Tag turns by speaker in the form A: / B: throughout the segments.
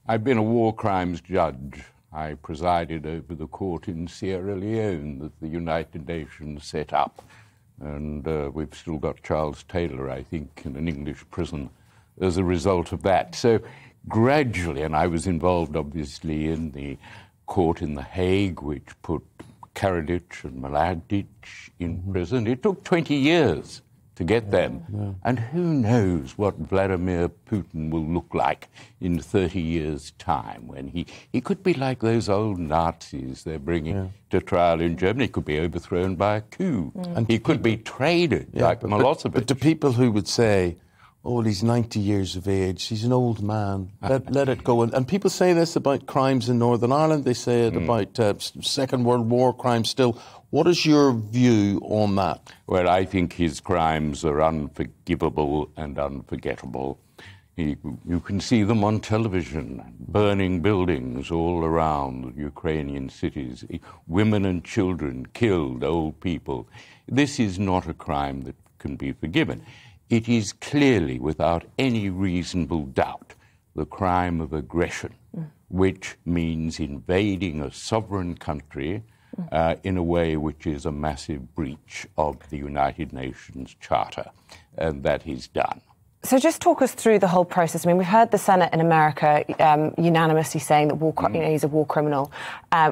A: I've been a war crimes judge. I presided over the court in Sierra Leone that the United Nations set up. And we've still got Charles Taylor, I think, in an English prison as a result of that. So gradually, and I was involved, obviously, in the court in The Hague, which put Karadzic and Mladic in prison. It took 20 years to get them. Yeah. And who knows what Vladimir Putin will look like in 30 years' time, when he could be like those old Nazis they're bringing to trial in Germany. He could be overthrown by a coup. And he could be traded like Milosevic.
B: But to people who would say, oh, he's 90 years of age, he's an old man, let it go. And people say this about crimes in Northern Ireland, they say it about Second World War crimes still. What is your view on that?
A: Well, I think his crimes are unforgivable and unforgettable. You can see them on television, burning buildings all around Ukrainian cities, women and children killed, old people. This is not a crime that can be forgiven. It is clearly, without any reasonable doubt, the crime of aggression, which means invading a sovereign country in a way which is a massive breach of the United Nations Charter, and that is done.
C: So just talk us through the whole process. I mean, we've heard the Senate in America unanimously saying that he's a war criminal.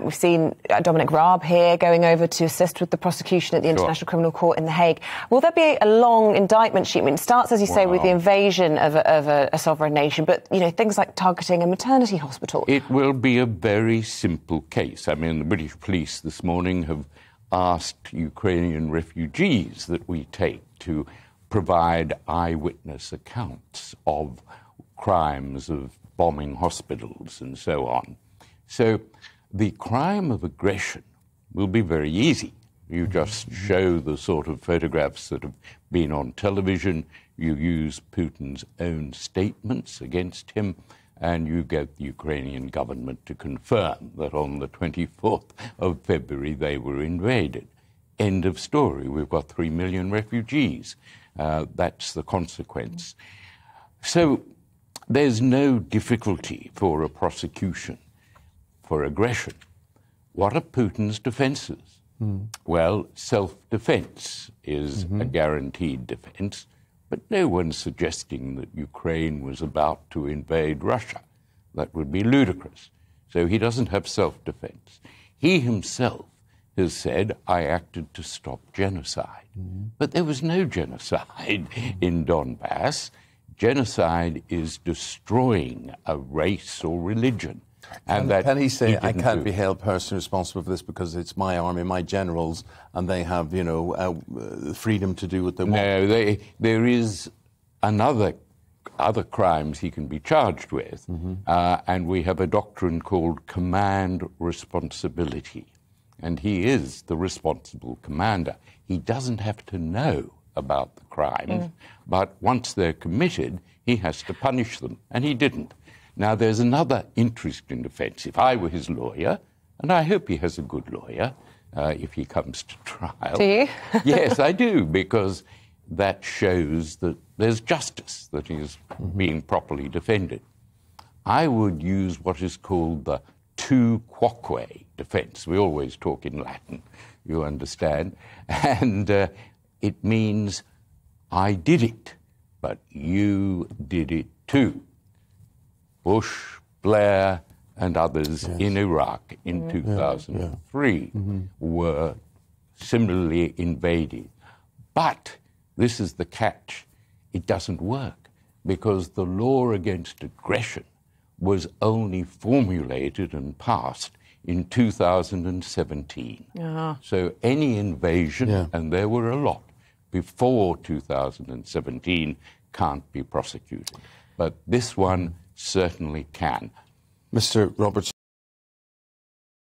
C: We've seen Dominic Raab here going over to assist with the prosecution at the International Criminal Court in The Hague. Will there be a long indictment sheet? I mean, it starts, as you say, with the invasion of a sovereign nation, but, you know, things like targeting a maternity hospital.
A: It will be a very simple case. I mean, the British police this morning have asked Ukrainian refugees that we take to provide eyewitness accounts of crimes of bombing hospitals and so on. So the crime of aggression will be very easy. You just show the sort of photographs that have been on television, you use Putin's own statements against him, and you get the Ukrainian government to confirm that on the 24th of February they were invaded. End of story. We've got 3 million refugees. That's the consequence. So there's no difficulty for a prosecution for aggression. What are Putin's defences? Well, self-defence is a guaranteed defence, but no one's suggesting that Ukraine was about to invade Russia. That would be ludicrous. So he doesn't have self-defence. He himself has said, I acted to stop genocide. But there was no genocide in Donbass. Genocide is destroying a race or religion. And
B: can he say, I can't be held personally responsible for this because it's my army, my generals, and they have, you know, freedom to do what they want?
A: No, there is other crimes he can be charged with, and we have a doctrine called command responsibility. And he is the responsible commander. He doesn't have to know about the crimes, but once they're committed, he has to punish them, and he didn't. Now, there's another interesting defence. If I were his lawyer, and I hope he has a good lawyer if he comes to trial.
C: Do you?
A: Yes, I do, because that shows that there's justice, that he is being properly defended. I would use what is called the tu quoque defence. We always talk in Latin, you understand. And it means, I did it, but you did it too. Bush, Blair, and others in Iraq in 2003 were similarly invaded. But this is the catch. It doesn't work, because the law against aggression was only formulated and passed in 2017. So any invasion, and there were a lot before 2017, can't be prosecuted. But this one certainly can.
B: Mr. Robertson.